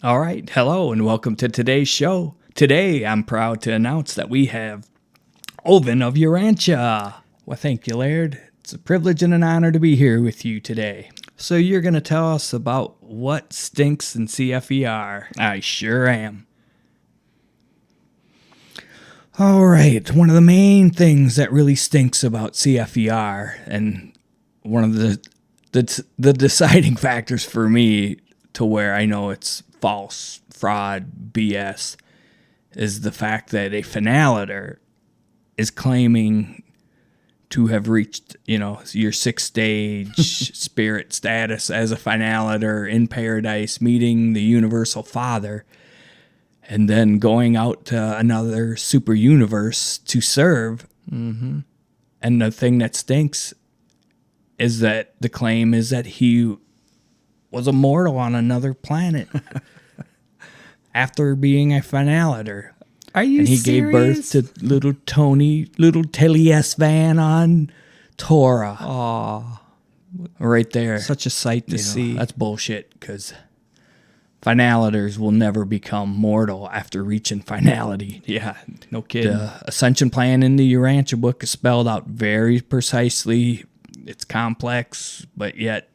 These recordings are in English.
All right, hello and welcome to today's show. Today, I'm proud to announce that we have Ovin of Urantia. Well, thank you, Laird. It's a privilege and an honor to be here with you today. So you're going to tell us about what stinks in CFER. I sure am. All right, one of the main things that really stinks about CFER, and one of the deciding factors for me to where I know it's false, fraud, BS, is the fact that a finaliter is claiming to have reached, your sixth stage spirit status as a finaliter in paradise, meeting the universal Father, and then going out to another super universe to serve. Mm-hmm. And the thing that stinks is that the claim is that he was immortal on another planet after being a finaliter. Are you And he serious? gave birth to little Telias Van on Torah. Aw, Right there. such a sight to see. That's bullshit, because finaliters will never become mortal after reaching finality. Yeah, no kidding. The ascension plan in the Urantia book is spelled out very precisely. It's complex, but yet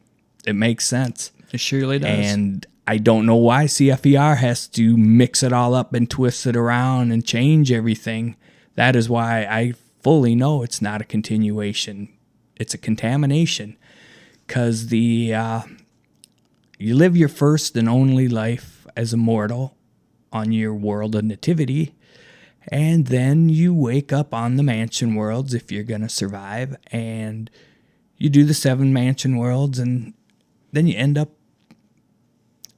it makes sense. It surely does. And I don't know why CFER has to mix it all up and twist it around and change everything. That is why I fully know it's not a continuation. It's a contamination. Because you live your first and only life as a mortal on your world of nativity, and then you wake up on the mansion worlds if you're going to survive, and you do the 7 mansion worlds, and then you end up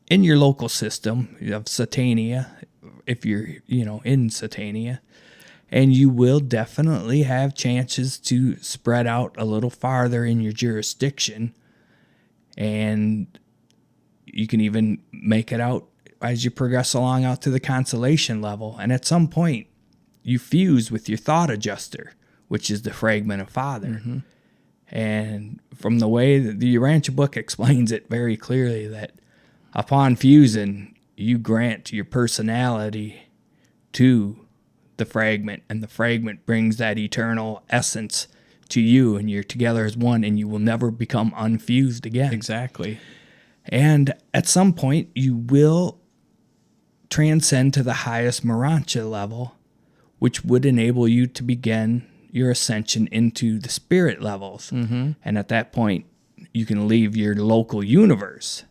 in your local system of Satania, if you're, in Satania, and you will definitely have chances to spread out a little farther in your jurisdiction, and you can even make it out as you progress along out to the constellation level, and at some point, you fuse with your thought adjuster, which is the fragment of Father. Mm-hmm. And from the way that the Urantia book explains it very clearly, that upon fusing, you grant your personality to the fragment, and the fragment brings that eternal essence to you, and you're together as one, and you will never become unfused again. Exactly. And at some point, you will transcend to the highest Urantia level, which would enable you to begin your ascension into the spirit levels. Mm-hmm. And at that point, you can leave your local universe.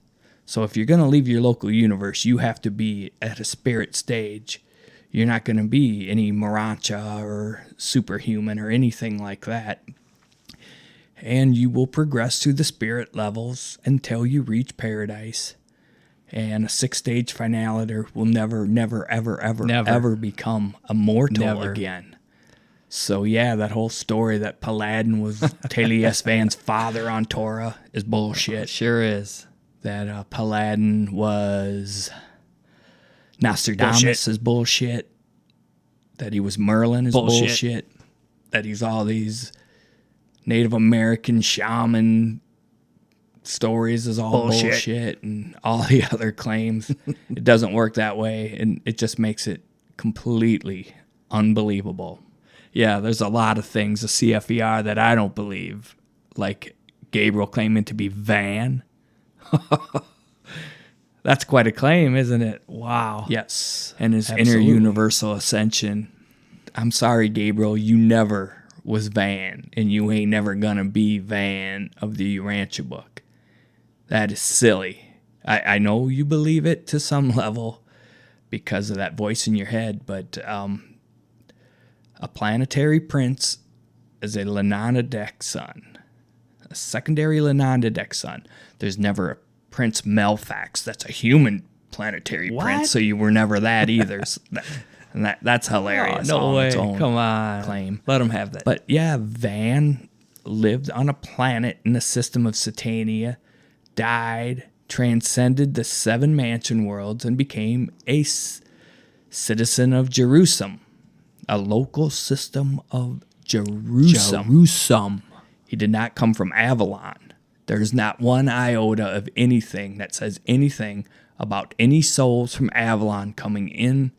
So if you're going to leave your local universe, you have to be at a spirit stage. You're not going to be any Urantia or superhuman or anything like that. And you will progress through the spirit levels until you reach paradise. And a 6-stage finaliter will never, ever become immortal again. So yeah, that whole story that Paladin was Telias Van's father on Torah is bullshit. Sure is. That Paladin was Nostradamus is bullshit. That he was Merlin is bullshit. That he's all these Native American shaman stories is all bullshit, and all the other claims. It doesn't work that way, and it just makes it completely unbelievable. Yeah, there's a lot of things of CFER that I don't believe, like Gabriel claiming to be Van. That's quite a claim, isn't it? Wow. Yes. And his inner universal ascension. I'm sorry, Gabriel, you never was Van, and you ain't never gonna be Van of the Urantia book. That is silly. I know you believe it to some level because of that voice in your head, but a planetary prince is a Lenanadek son, a secondary Lenanadek son. There's never a Prince Melfax that's a human planetary prince, so you were never that either. And that's hilarious. Oh, no way. Its own Come on. claim. Let him have that. But yeah, Van lived on a planet in the system of Satania, died, transcended the 7 mansion worlds, and became a citizen of Jerusalem, a local system of Jerusalem. He did not come from Avalon. There's not one iota of anything that says anything about any souls from Avalon coming in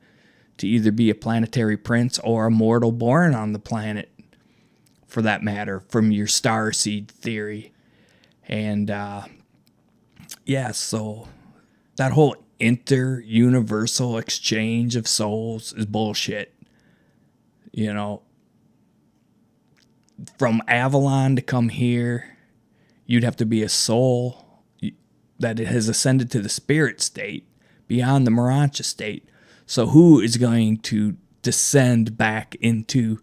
to either be a planetary prince or a mortal born on the planet, for that matter, from your starseed theory. And so that whole inter-universal exchange of souls is bullshit. You know, from Avalon to come here, you'd have to be a soul that has ascended to the spirit state beyond the Urantia state. So who is going to descend back into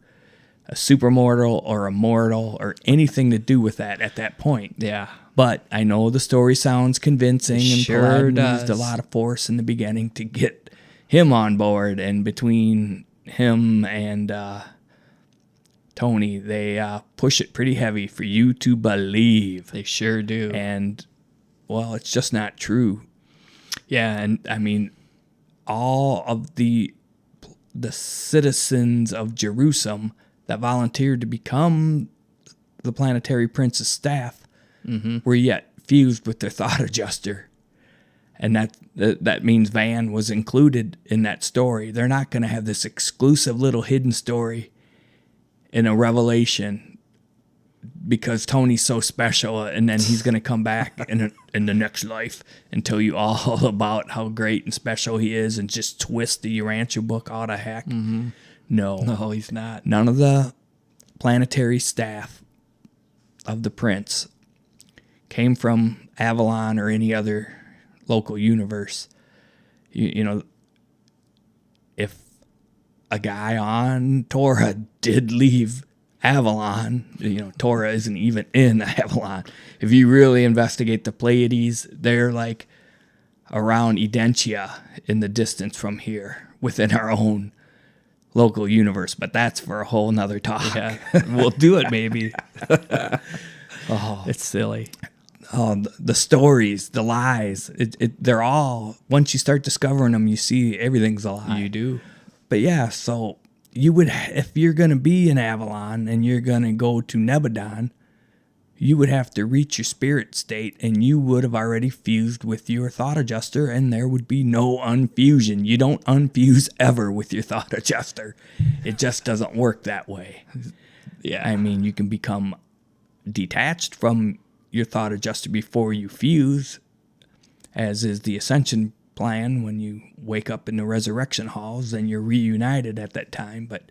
a supermortal or a mortal or anything to do with that at that point? Yeah. But I know the story sounds convincing, and Sure Paladin does. used a lot of force in the beginning to get him on board. And between him and Tony, they push it pretty heavy for you to believe. They sure do. And, well, it's just not true. Yeah, And, I mean, all of the citizens of Jerusalem that volunteered to become the planetary prince's staff were yet fused with their thought adjuster. And that means Van was included in that story. They're not going to have this exclusive little hidden story in a revelation because Tony's so special, and then he's going to come back in the next life and tell you all about how great and special he is and just twist the Urantia book out of heck. Mm-hmm. No, he's not. None of the planetary staff of the prince came from Avalon or any other local universe. You know, if a guy on Torah did leave Avalon, Torah isn't even in Avalon. If you really investigate the Pleiades, they're like around Urantia in the distance from here within our own local universe. But that's for a whole nother talk. Yeah, we'll do it maybe. It's silly. Oh, the stories, the lies, they're all, once you start discovering them, you see everything's a lie. You do. But yeah, so you would, if you're going to be in Avalon and you're going to go to Nebadon, you would have to reach your spirit state, and you would have already fused with your thought adjuster, and there would be no unfusion. You don't unfuse ever with your thought adjuster. It just doesn't work that way. Yeah. I mean, you can become detached from your thought adjuster before you fuse, as is the ascension plan. When you wake up in the resurrection halls, then you're reunited at that time. But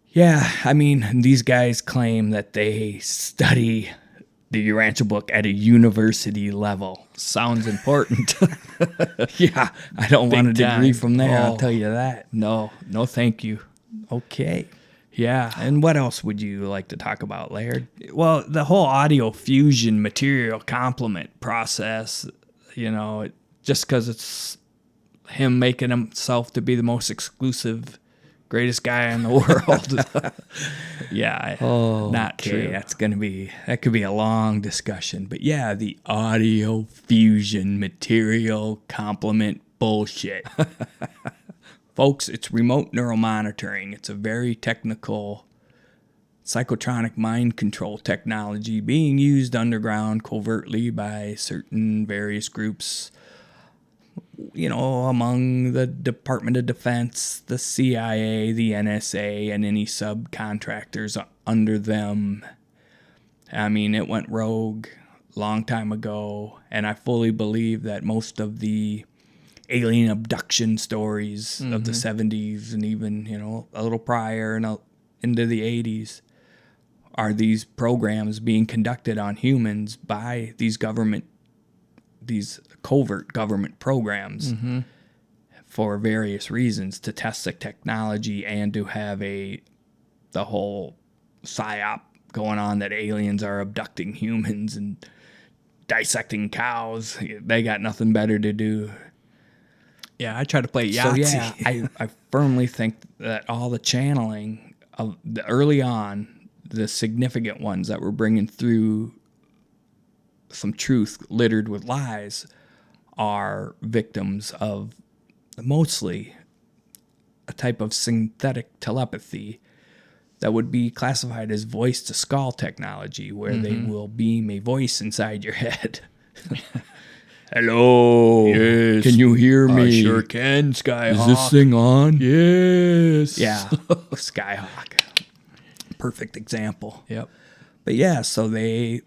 yeah, I mean, these guys claim that they study the Urantia book at a university level. Sounds important. Yeah, I don't want a degree time. from there, I'll Oh. tell you that. No, thank you. Okay. Yeah. And what else would you like to talk about, Laird? Well, the whole audio fusion material complement process, just because it's him making himself to be the most exclusive, greatest guy in the world. Yeah. Not true. That could be a long discussion. But yeah, the audio fusion material complement bullshit. Folks, it's remote neuromonitoring. It's a very technical psychotronic mind control technology being used underground covertly by certain various groups, among the Department of Defense, the CIA, the NSA, and any subcontractors under them. I mean, it went rogue a long time ago, and I fully believe that most of the alien abduction stories of the 70s and even, a little prior and into the 80s are these programs being conducted on humans by these covert government programs for various reasons, to test the technology and to have the whole psyop going on that aliens are abducting humans and dissecting cows. They got nothing better to do. Yeah, I try to play Yahtzee. So yeah, I firmly think that all the channeling of the early on, the significant ones that were bringing through some truth littered with lies, are victims of mostly a type of synthetic telepathy that would be classified as voice to skull technology, where they will beam a voice inside your head. Hello. Yes. Can you hear me? I sure can, Skyhawk. Is this thing on? Yes. Yeah. Skyhawk. Perfect example. Yep. But yeah, so they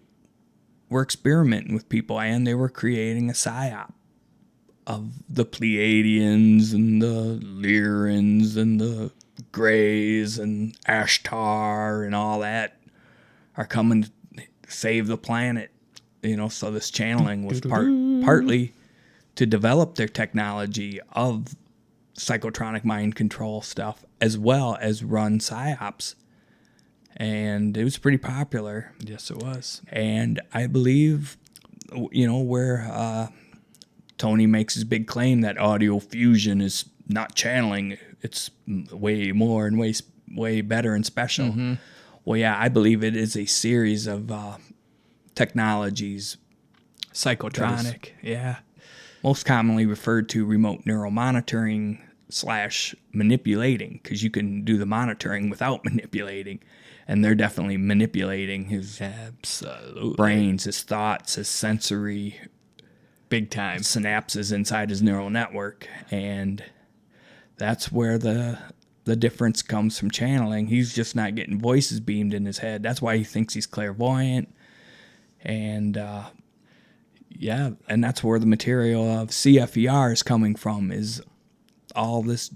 were experimenting with people, and they were creating a psyop of the Pleiadians and the Lyrans and the Greys and Ashtar and all that are coming to save the planet. So this channeling was partly to develop their technology of psychotronic mind control stuff, as well as run psyops. And it was pretty popular. Yes, it was. And I believe, where Tony makes his big claim that audio fusion is not channeling, it's way more and way better and special. Mm-hmm. Well, yeah, I believe it is a series of technologies. Psychotronic, yeah. Most commonly referred to remote neural monitoring / manipulating, because you can do the monitoring without manipulating. And they're definitely manipulating his brains, his thoughts, his sensory big time synapses inside his neural network. And that's where the difference comes from channeling. He's just not getting voices beamed in his head. That's why he thinks he's clairvoyant. And and that's where the material of CFER is coming from, is all this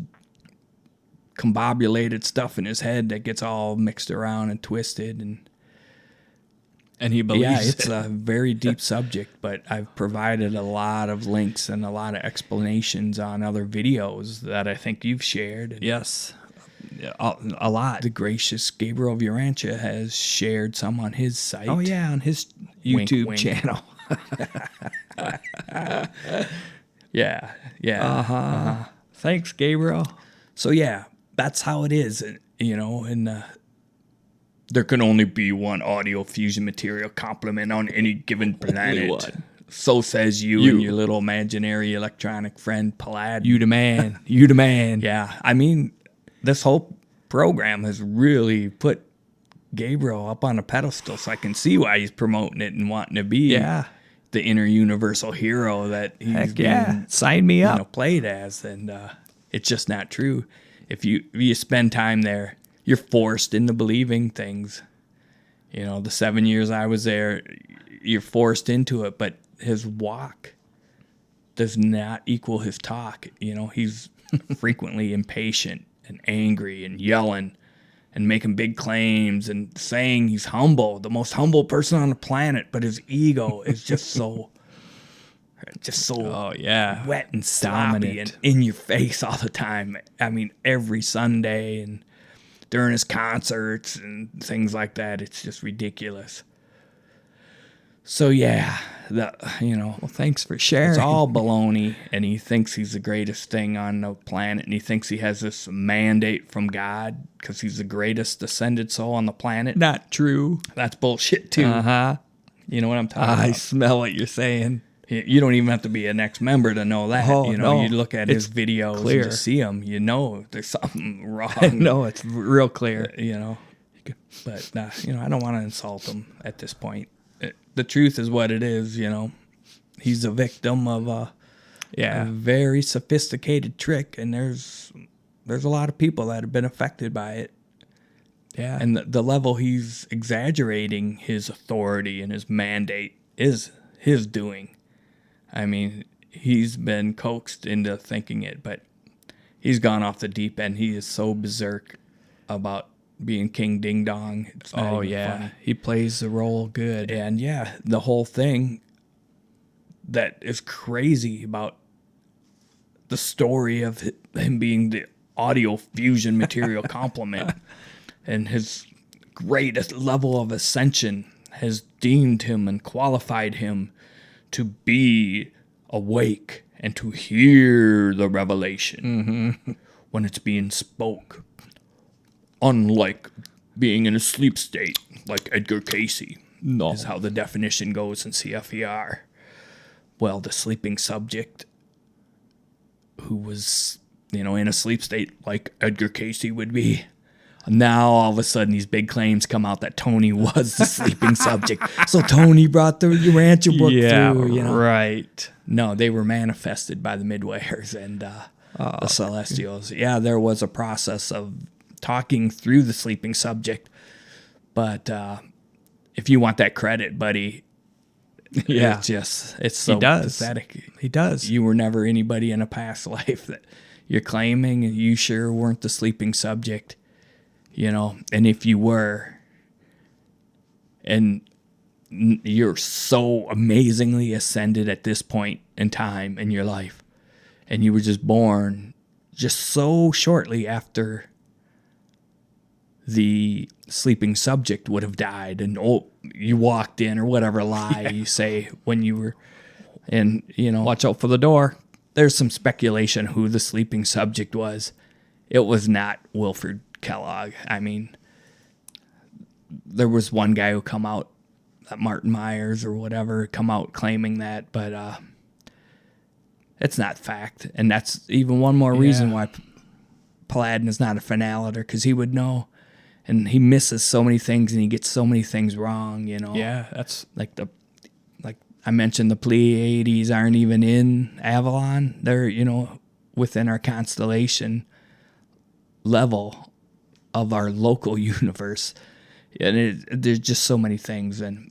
combobulated stuff in his head that gets all mixed around and twisted. And he believes it's a very deep subject, but I've provided a lot of links and a lot of explanations on other videos that I think you've shared. Yes, a lot. The gracious Gabriel of Urantia has shared some on his site. Oh, yeah, on his YouTube channel. Yeah. Thanks, Gabriel. So, yeah, that's how it is, and there can only be one audio fusion material complement on any given planet. One. So says you and your little imaginary electronic friend, Paladin. You the man. You the man. Yeah, I mean, this whole program has really put Gabriel up on a pedestal, so I can see why he's promoting it and wanting to be the inner universal hero that he's being, sign me up. Played as. And it's just not true. If you spend time there, you're forced into believing things. The 7 years I was there, you're forced into it, but his walk does not equal his talk. He's frequently impatient and angry and yelling and making big claims and saying he's humble, the most humble person on the planet, but his ego is just so wet and sloppy and in your face all the time. I mean, every Sunday and during his concerts and things like that, it's just ridiculous. So yeah, well, thanks for sharing. It's all baloney, and he thinks he's the greatest thing on the planet, and he thinks he has this mandate from God because he's the greatest ascended soul on the planet. Not true. That's bullshit too. You know what I'm talking about? I smell what you're saying. You don't even have to be an ex-member to know that. Oh, You look at his videos and just see him. There's something wrong. No, it's real clear. But I don't want to insult him at this point. The truth is what it is. He's a victim of a very sophisticated trick, and there's a lot of people that have been affected by it. Yeah, and the level he's exaggerating his authority and his mandate is his doing. I mean, he's been coaxed into thinking it, but he's gone off the deep end. He is so berserk about being King Ding Dong. It's not even funny. He plays the role good. And the whole thing that is crazy about the story of him being the audio fusion material complement and his greatest level of ascension has deemed him and qualified him to be awake and to hear the revelation when it's being spoke. Unlike being in a sleep state, like Edgar Casey, is how the definition goes in CFER. Well, the sleeping subject who was, in a sleep state like Edgar Casey would be, Now all of a sudden these big claims come out that Tony was the sleeping subject. So Tony brought the Urantia book through, you know. Right. No, they were manifested by the Midwayers and the Celestials. Yeah, there was a process of talking through the sleeping subject. But if you want that credit, buddy, yeah, it's so pathetic. He does. You were never anybody in a past life that you're claiming, and you sure weren't the sleeping subject, you know. And if you were, and you're so amazingly ascended at this point in time in your life, and you were just born just so shortly after the sleeping subject would have died, and you walked in, or whatever lie you say when you were, and you know, watch out for the door. There's some speculation who the sleeping subject was. It was not Wilfred Kellogg. I mean, there was one guy who come out, Martin Myers or whatever, come out claiming that, but it's not fact. And that's even one more reason why Paladin is not a finaliter, because he would know. And he misses so many things, and he gets so many things wrong, you know. Yeah, that's like I mentioned, the Pleiades aren't even in Avalon. They're, you know, within our constellation level of our local universe. And there's just so many things. And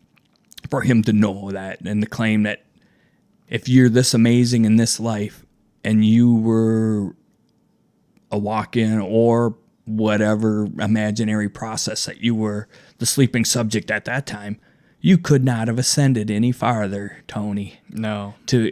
for him to know that, and to claim that if you're this amazing in this life and you were a walk-in or whatever imaginary process that you were the sleeping subject at that time, you could not have ascended any farther, Tony. No. To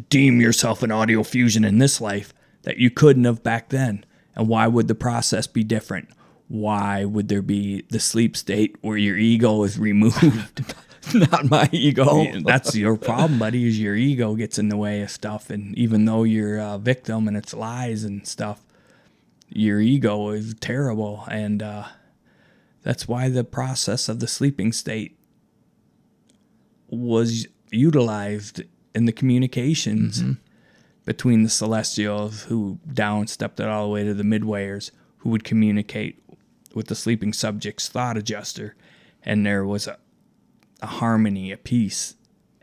deem yourself an audio fusion in this life that you couldn't have back then. And why would the process be different? Why would there be the sleep state where your ego is removed? Not my ego. That's your problem, buddy, is your ego gets in the way of stuff. And even though you're a victim and it's lies and stuff, your ego is terrible. And that's why the process of the sleeping state was utilized in the communications between the Celestials, who downstepped it all the way to the Midwayers, who would communicate with the sleeping subject's thought adjuster. And there was a harmony, a peace,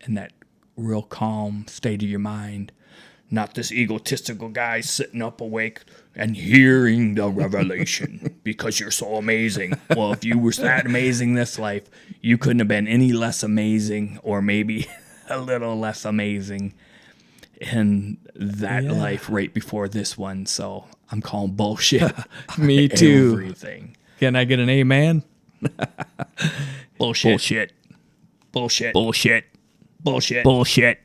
and that real calm state of your mind. Not this egotistical guy sitting up awake and hearing the revelation because you're so amazing. Well, if you were that amazing this life, you couldn't have been any less amazing, or maybe a little less amazing in that life right before this one. So I'm calling bullshit. Me too. Everything. Can I get an amen? Bullshit. Bullshit. Bullshit. Bullshit. Bullshit. Bullshit.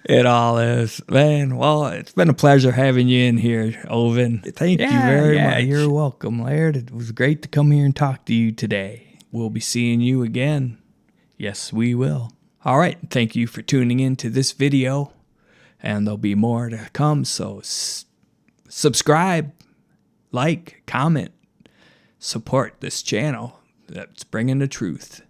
It all is, man. Well, it's been a pleasure having you in here, Ovin. Thank you very much. You're welcome, Laird. It was great to come here and talk to you today. We'll be seeing you again. Yes, we will. All right. Thank you for tuning in to this video, and there'll be more to come. So subscribe, like, comment, support this channel that's bringing the truth.